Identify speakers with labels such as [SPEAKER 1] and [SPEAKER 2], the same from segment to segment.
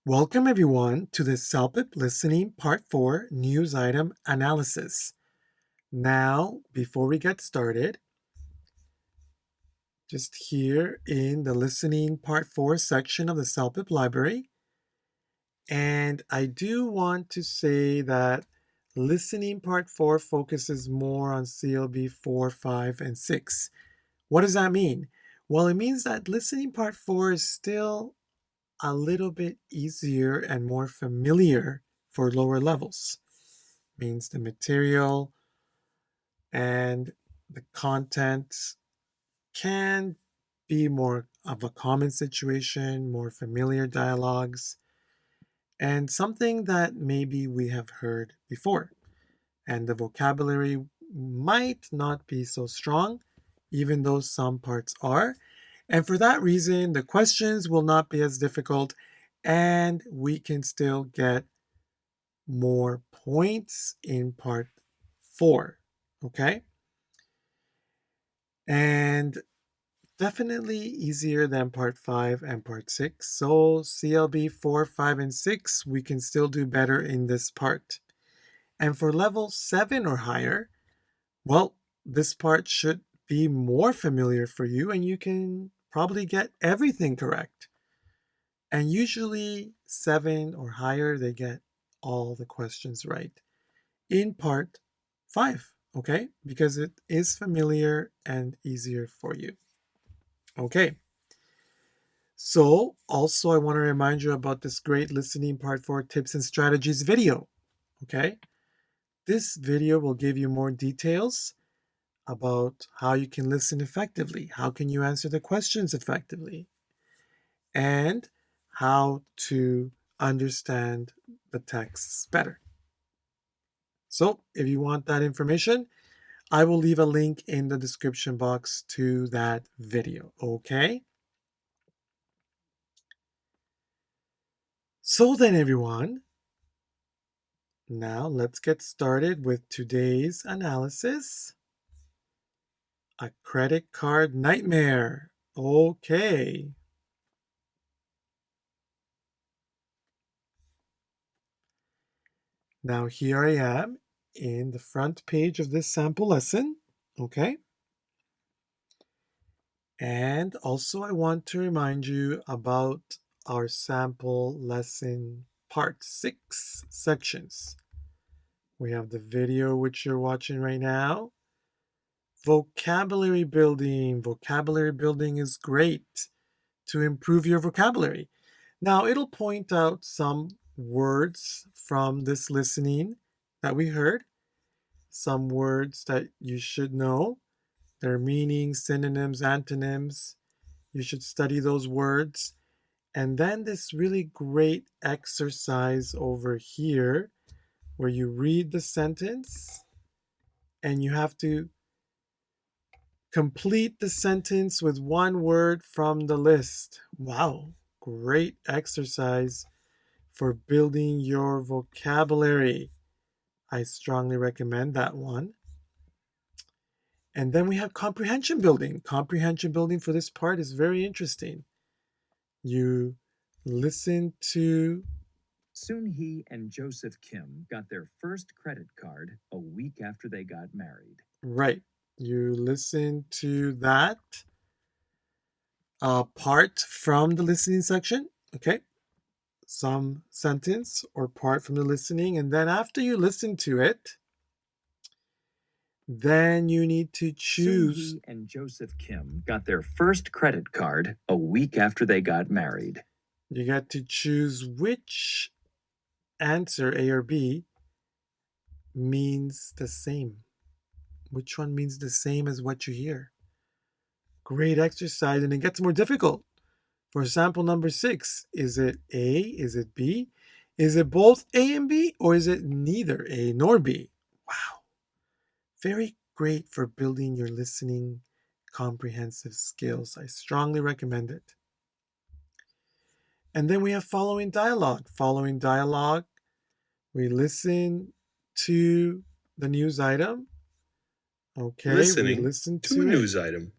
[SPEAKER 1] Welcome everyone to the CELPIP Listening Part 4 News Item Analysis. Now, before we get started, just here in the Listening Part 4 section of the CELPIP Library, and I do want to say that Listening Part 4 focuses more on CLB 4, 5, and 6. What does that mean? Well, it means that Listening Part 4 is still a little bit easier and more familiar for lower levels. Means the material and the content can be more of a common situation, more familiar dialogues, and something that maybe we have heard before. And the vocabulary might not be so strong, even though some parts are. And for that reason, the questions will not be as difficult, and we can still get more points in part 4. Okay? And definitely easier than part 5 and part 6. So CLB 4, 5, and 6, we can still do better in this part. And for level 7 or higher, well, this part should be more familiar for you and you can probably get everything correct. And usually 7 or higher, they get all the questions right in part 5, okay? Because it is familiar and easier for you. Okay. So also I want to remind you about this great listening part 4 tips and strategies video, okay? This video will give you more details about how you can listen effectively, how can you answer the questions effectively, and how to understand the texts better. So if you want that information, I will leave a link in the description box to that video, okay? So then everyone, now let's get started with today's analysis. A credit card nightmare. Okay. Now here I am in the front page of this sample lesson. Okay. And also I want to remind you about our sample lesson part 6 sections. We have the video which you're watching right now. Vocabulary building. Vocabulary building is great to improve your vocabulary. Now, it'll point out some words from this listening that we heard, some words that you should know, their meanings, synonyms, antonyms. You should study those words. And then this really great exercise over here where you read the sentence and you have to complete the sentence with one word from the list. Wow, great exercise for building your vocabulary. I strongly recommend that one. And then we have comprehension building. Comprehension building for this part is very interesting. You listen to...
[SPEAKER 2] Soon he and Joseph Kim got their first credit card a week after they got married.
[SPEAKER 1] Right. You listen to that part from the listening section. Okay. Some sentence or part from the listening. And then after you listen to it, then you need to choose.
[SPEAKER 2] Soon he and Joseph Kim got their first credit card a week after they got married.
[SPEAKER 1] You get to choose which answer, A or B, means the same. Which one means the same as what you hear? Great exercise, and it gets more difficult. For sample number 6, is it A? Is it B? Is it both A and B? Or is it neither A nor B? Wow. Very great for building your listening comprehensive skills. I strongly recommend it. And then we have following dialogue. Following dialogue, we listen to the news item. Okay,
[SPEAKER 3] Listening
[SPEAKER 1] we listen
[SPEAKER 3] to a
[SPEAKER 1] it.
[SPEAKER 3] news item.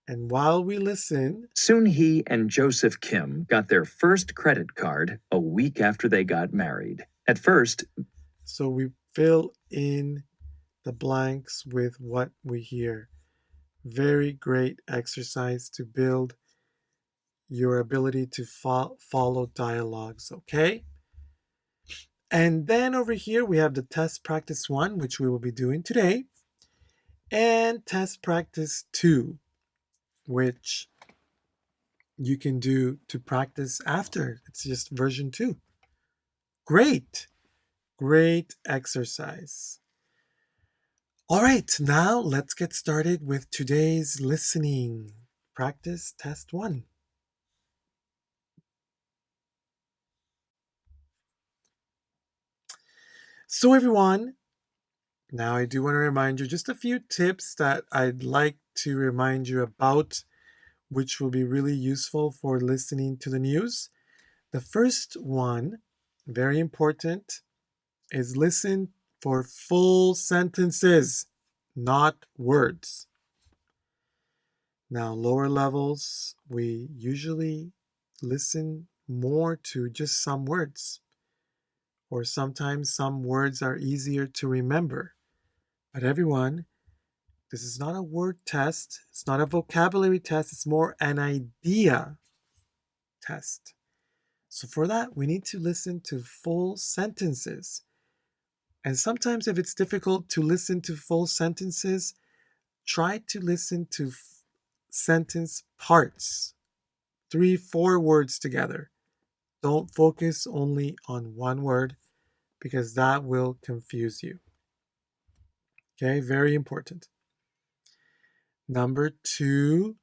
[SPEAKER 1] And while we listen,
[SPEAKER 2] Soon he and Joseph Kim got their first credit card a week after they got married. At first,
[SPEAKER 1] so we fill in the blanks with what we hear. Very great exercise to build your ability to follow dialogues, okay? And then over here we have the test practice 1, which we will be doing today, and test practice 2, which you can do to practice after. It's just version 2. Great, great exercise. All right, now let's get started with today's listening. Practice test 1. So everyone, now I do want to remind you just a few tips that I'd like to remind you about, which will be really useful for listening to the news. The first one, very important, is listen for full sentences, not words. Now, lower levels, we usually listen more to just some words, or sometimes some words are easier to remember. But everyone, this is not a word test, it's not a vocabulary test, it's more an idea test. So for that, we need to listen to full sentences. And sometimes, if it's difficult to listen to full sentences, try to listen to sentence parts, 3, 4 words together. Don't focus only on one word because that will confuse you. Okay, very important. Number 2,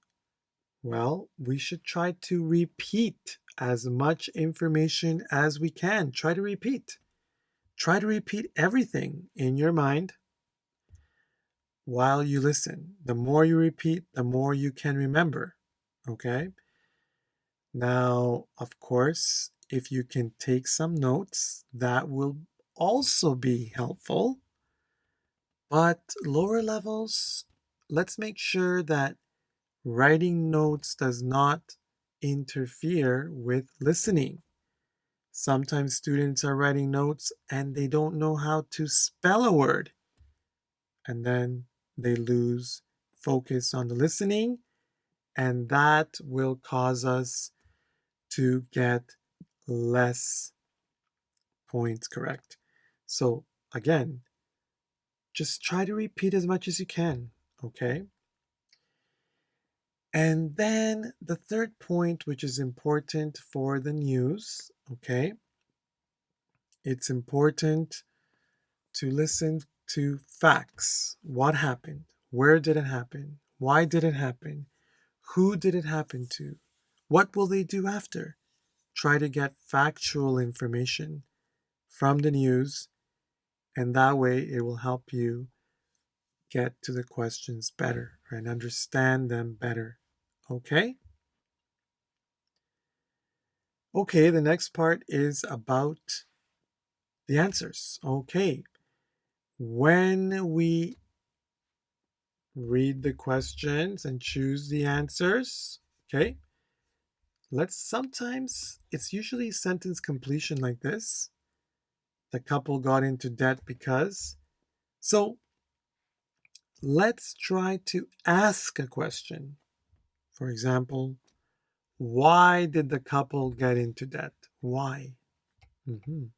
[SPEAKER 1] well, we should try to repeat as much information as we can. Try to repeat. Try to repeat everything in your mind while you listen. The more you repeat, the more you can remember. Okay? Now, of course, if you can take some notes, that will also be helpful. But lower levels, let's make sure that writing notes does not interfere with listening. Sometimes students are writing notes and they don't know how to spell a word. And then they lose focus on the listening, and that will cause us to get less points correct. So, again, just try to repeat as much as you can, okay? And then the third point, which is important for the news, okay? It's important to listen to facts. What happened? Where did it happen? Why did it happen? Who did it happen to? What will they do after? Try to get factual information from the news, and that way it will help you get to the questions better and understand them better. Okay? Okay, the next part is about the answers. Okay, when we read the questions and choose the answers, okay, it's usually sentence completion like this. The couple got into debt because. So let's try to ask a question. For example, why did the couple get into debt? Why? Mhm.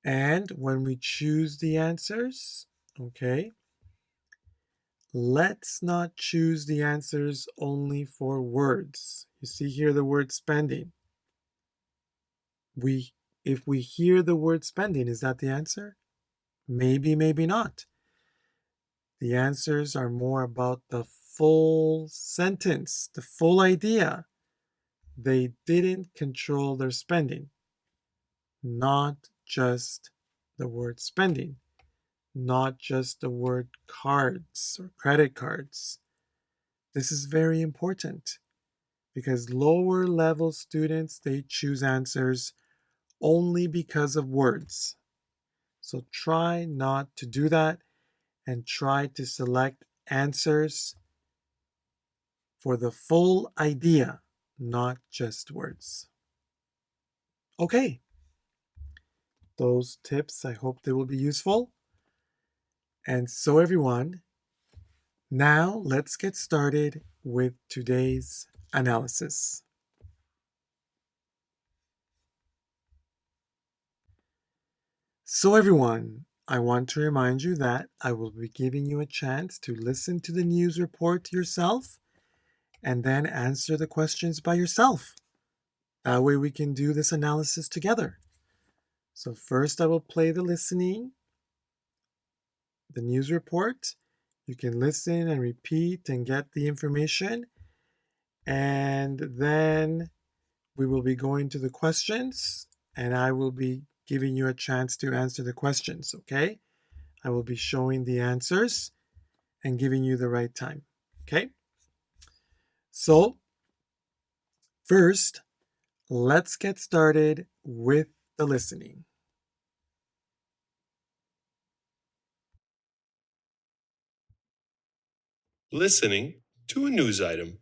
[SPEAKER 1] And when we choose the answers, okay, let's not choose the answers only for words. You see here the word spending. If we hear the word spending, is that the answer? Maybe, maybe not. The answers are more about the full sentence, the full idea. They didn't control their spending, not just the word spending, not just the word cards or credit cards. This is very important because lower level students, they choose answers only because of words. So try not to do that and try to select answers for the full idea, not just words. Okay, those tips, I hope they will be useful. And so, everyone, now let's get started with today's analysis. So, everyone, I want to remind you that I will be giving you a chance to listen to the news report yourself and then answer the questions by yourself. That way, we can do this analysis together. So, first, I will play the listening, the news report. You can listen and repeat and get the information. And then we will be going to the questions, and I will be giving you a chance to answer the questions, okay? I will be showing the answers and giving you the right time, okay? So, first, let's get started with the listening.
[SPEAKER 3] Listening to a news item.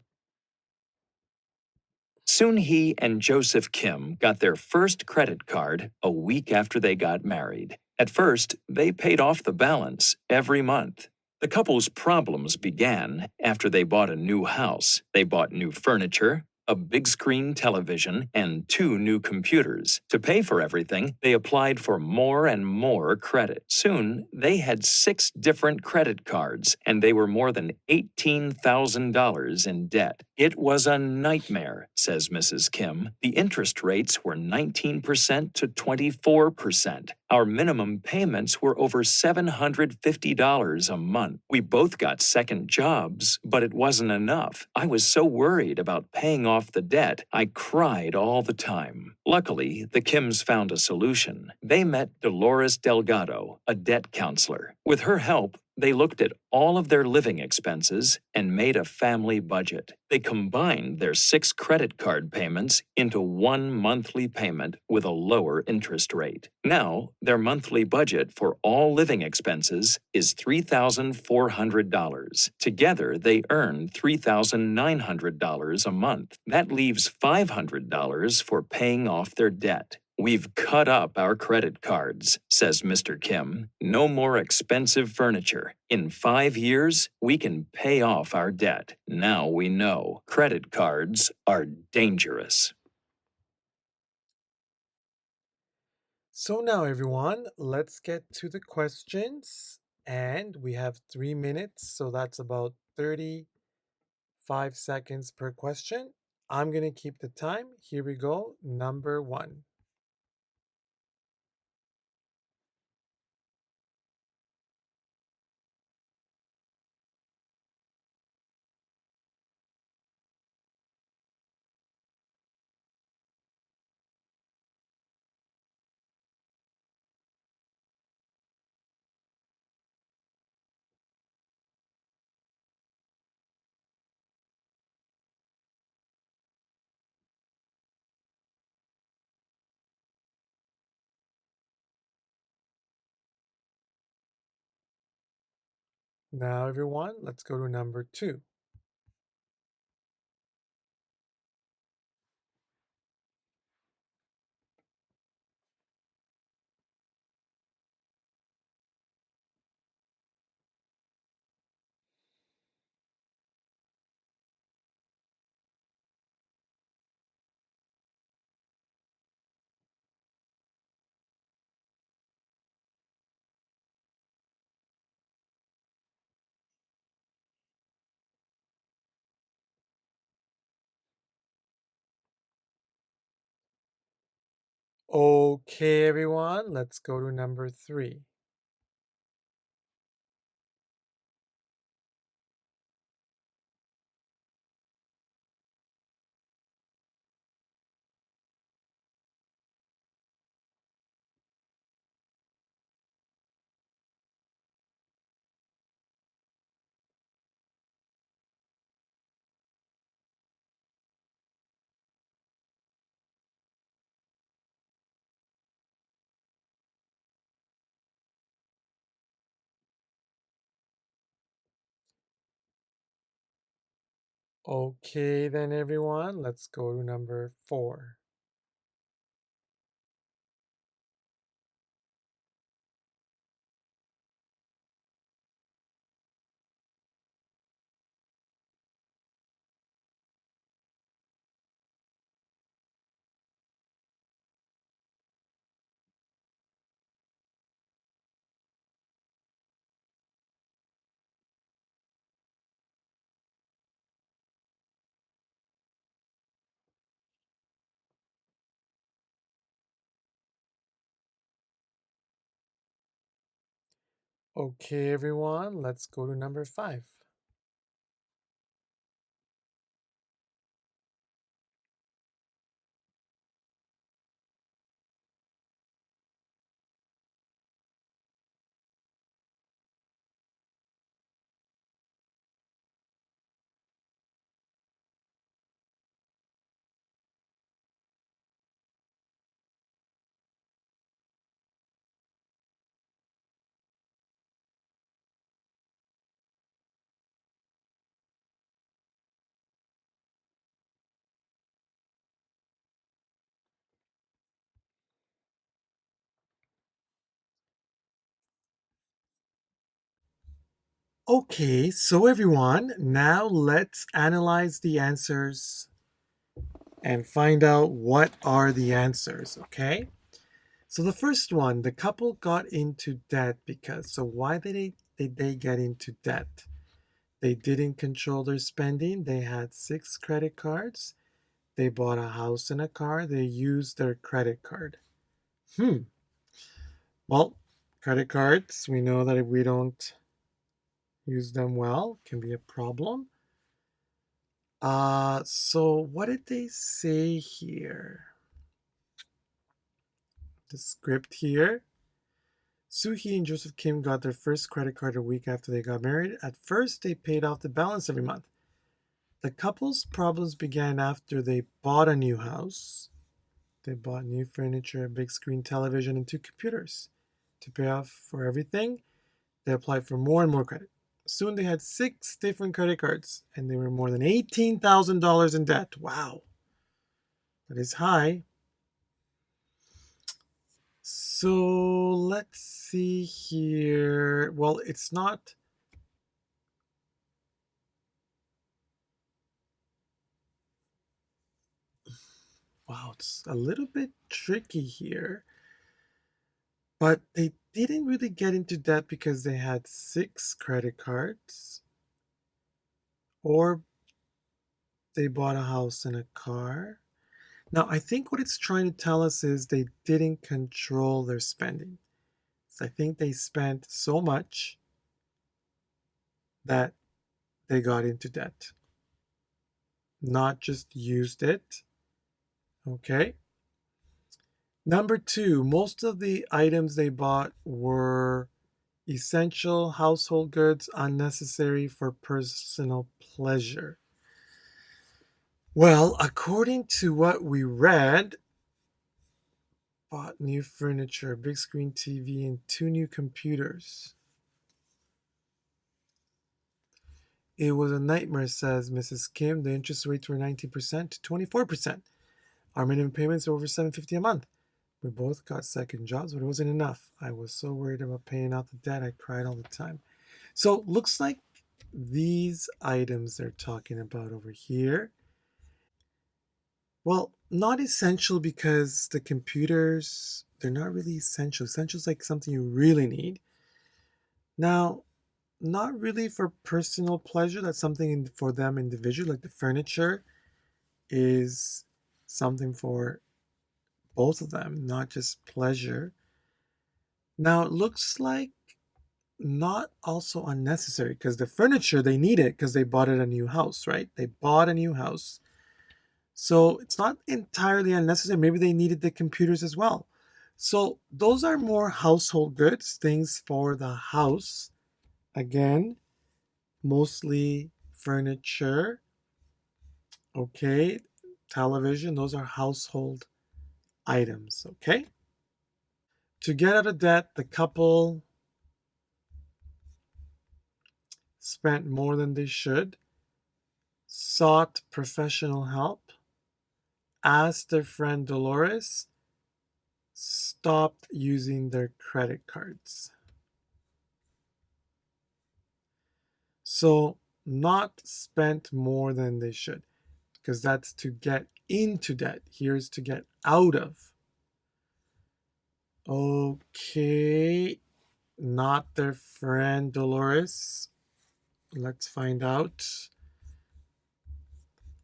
[SPEAKER 2] Soon he and Joseph Kim got their first credit card a week after they got married. At first, they paid off the balance every month. The couple's problems began after they bought a new house. They bought new furniture, a big screen television, and 2 new computers. To pay for everything, they applied for more and more credit. Soon, they had 6 different credit cards, and they were more than $18,000 in debt. It was a nightmare, says Mrs. Kim. The interest rates were 19% to 24%. Our minimum payments were over $750 a month. We both got second jobs, but it wasn't enough. I was so worried about paying off the debt, I cried all the time. Luckily, the Kims found a solution. They met Dolores Delgado, a debt counselor. With her help, they looked at all of their living expenses and made a family budget. They combined their 6 credit card payments into 1 monthly payment with a lower interest rate. Now, their monthly budget for all living expenses is $3,400. Together, they earn $3,900 a month. That leaves $500 for paying off their debt. We've cut up our credit cards, says Mr. Kim. No more expensive furniture. In 5 years, we can pay off our debt. Now we know credit cards are dangerous.
[SPEAKER 1] So, now, everyone, let's get to the questions. And we have 3 minutes, so that's about 35 seconds per question. I'm going to keep the time. Here we go. Number 1. Now, everyone, let's go to number 2. Okay, everyone, let's go to number 3. Okay, then everyone, let's go to number 4. Okay, everyone, let's go to number 5. Okay, so everyone, now let's analyze the answers and find out what are the answers, okay? So the first one, the couple got into debt because, so why did they get into debt? They didn't control their spending. They had 6 credit cards. They bought a house and a car. They used their credit card. Hmm. Well, credit cards, we know that if we don't use them well, can be a problem. So what did they say here? The script here. Suhee and Joseph Kim got their first credit card a week after they got married. At first, they paid off the balance every month. The couple's problems began after they bought a new house. They bought new furniture, a big screen television, and 2 computers. To pay off for everything, they applied for more and more credit. Soon they had 6 different credit cards, and they were more than $18,000 in debt. Wow, that is high. So let's see here. Well, it's not. Wow, it's a little bit tricky here. But they didn't really get into debt because they had 6 credit cards, or they bought a house and a car. Now, I think what it's trying to tell us is they didn't control their spending. So I think they spent so much that they got into debt, not just used it. Okay. Number 2, most of the items they bought were essential household goods, unnecessary for personal pleasure. Well, according to what we read, bought new furniture, a big screen TV, and 2 new computers. It was a nightmare, says Mrs. Kim. The interest rates were 19% to 24%. Our minimum payments are over $750 a month. We both got second jobs, but it wasn't enough. I was so worried about paying out the debt, I cried all the time. So looks like these items they're talking about over here. Well, not essential because the computers, they're not really essential. Essential is like something you really need. Now, not really for personal pleasure. That's something for them individually. Like the furniture is something for both of them, not just pleasure. Now, it looks like not also unnecessary because the furniture, they need it because they bought it a new house, right? They bought a new house. So it's not entirely unnecessary. Maybe they needed the computers as well. So those are more household goods, things for the house. Again, mostly furniture, okay, television, those are household items, okay? To get out of debt, the couple spent more than they should. sought professional help, asked their friend Dolores, stopped using their credit cards. So, not spent more than they should, because that's to get into debt. Here's to get out of. Okay, not their friend Dolores. Let's find out.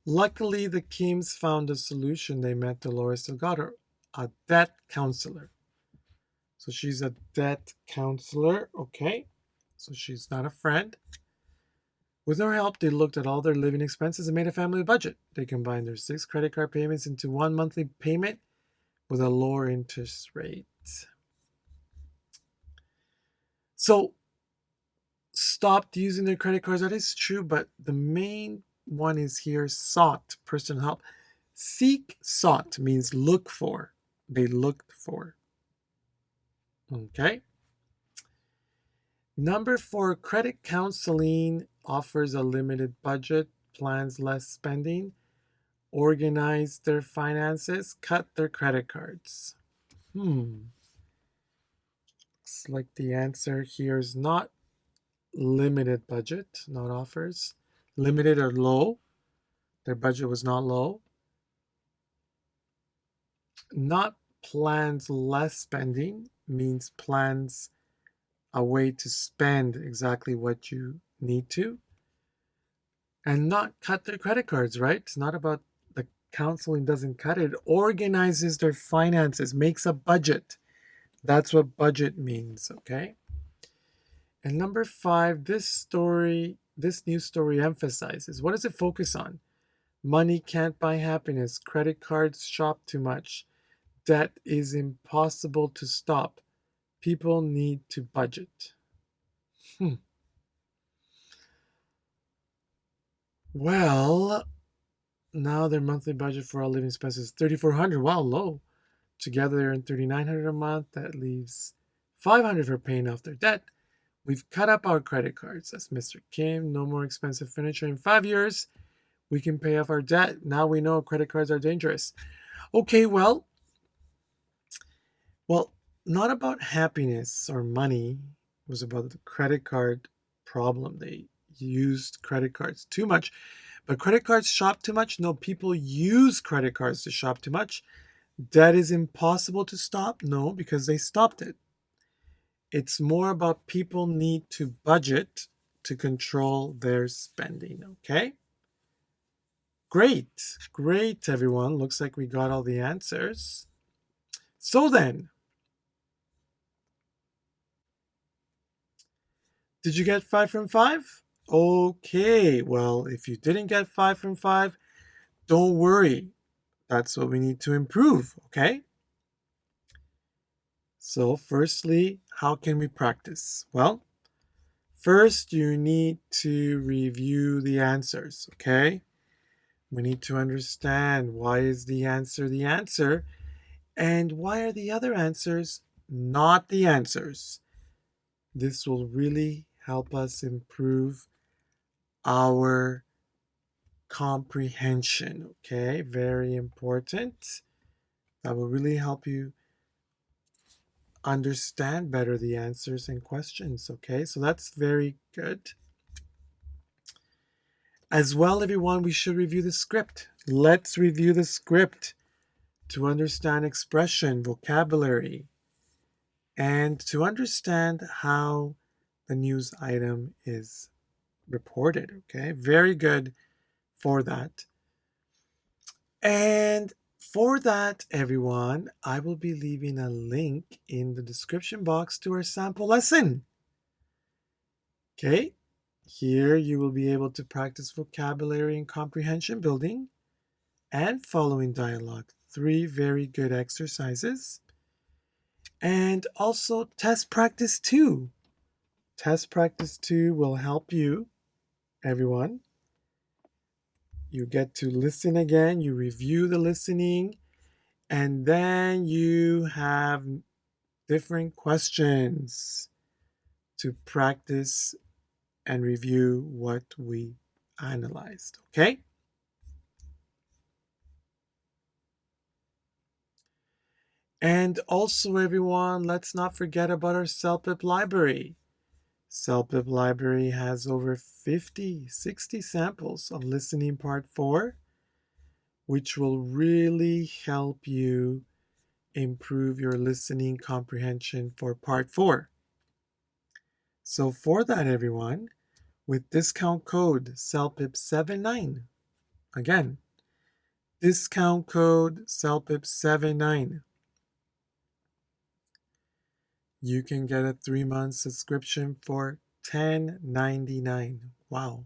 [SPEAKER 1] Luckily, the Kims found a solution. They met Dolores Delgado, a debt counselor. So she's a debt counselor. Okay, so she's not a friend. With her help, they looked at all their living expenses and made a family budget. They combined their 6 credit card payments into one monthly payment with a lower interest rate. So, stopped using their credit cards. That is true, but the main one is here sought personal help. Seek, sought means look for. They looked for. Okay. Number 4, credit counseling offers a limited budget, plans less spending, organize their finances, cut their credit cards. Looks like the answer here is not limited budget, not offers. Limited or low. Their budget was not low. Not plans less spending means plans a way to spend exactly what you need to. And not cut their credit cards, right? It's not about the counseling doesn't cut it. It organizes their finances, makes a budget. That's what budget means, okay? And number 5, this new story emphasizes, what does it focus on? Money can't buy happiness. Credit cards shop too much. Debt is impossible to stop. People need to budget. Well, now their monthly budget for all living expenses is $3,400. Wow, low. Together they're in $3,900 a month. That leaves $500 for paying off their debt. We've cut up our credit cards. That's Mr. Kim. No more expensive furniture in 5 years. We can pay off our debt. Now we know credit cards are dangerous. Okay, well, not about happiness or money. It was about the credit card problem. They used credit cards too much. But credit cards shop too much? No, people use credit cards to shop too much. Debt is impossible to stop? No, because they stopped it. It's more about people need to budget to control their spending, okay? Great, everyone. Looks like we got all the answers. So then, did you get 5 from 5? Okay, well, if you didn't get 5 from 5, don't worry. That's what we need to improve, okay? So, firstly, how can we practice? Well, first you need to review the answers, okay? We need to understand why is the answer, and why are the other answers not the answers. This will really help us improve our comprehension, okay? Very important. That will really help you understand better the answers and questions, okay? So that's very good. As well, everyone, we should review the script. Let's review the script to understand expression, vocabulary, and to understand how the news item is reported, okay? Very good for that. And for that, everyone, I will be leaving a link in the description box to our sample lesson. Okay, here you will be able to practice vocabulary and comprehension building and following dialogue. 3 very good exercises. And also test practice 2. Test practice 2 will help you, everyone. You get to listen again, you review the listening, and then you have different questions to practice and review what we analyzed. Okay? And also, everyone, let's not forget about our CELPIP library. CELPIP library has over 50, 60 samples of listening part 4, which will really help you improve your listening comprehension for part 4. So for that, everyone, with discount code CELPIP79, again, discount code CELPIP79, you can get a 3-month subscription for $10.99. Wow,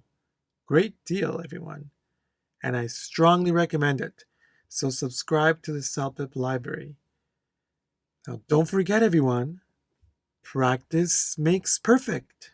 [SPEAKER 1] great deal, everyone. And I strongly recommend it. So subscribe to the CELPIP library. Now, don't forget, everyone, practice makes perfect.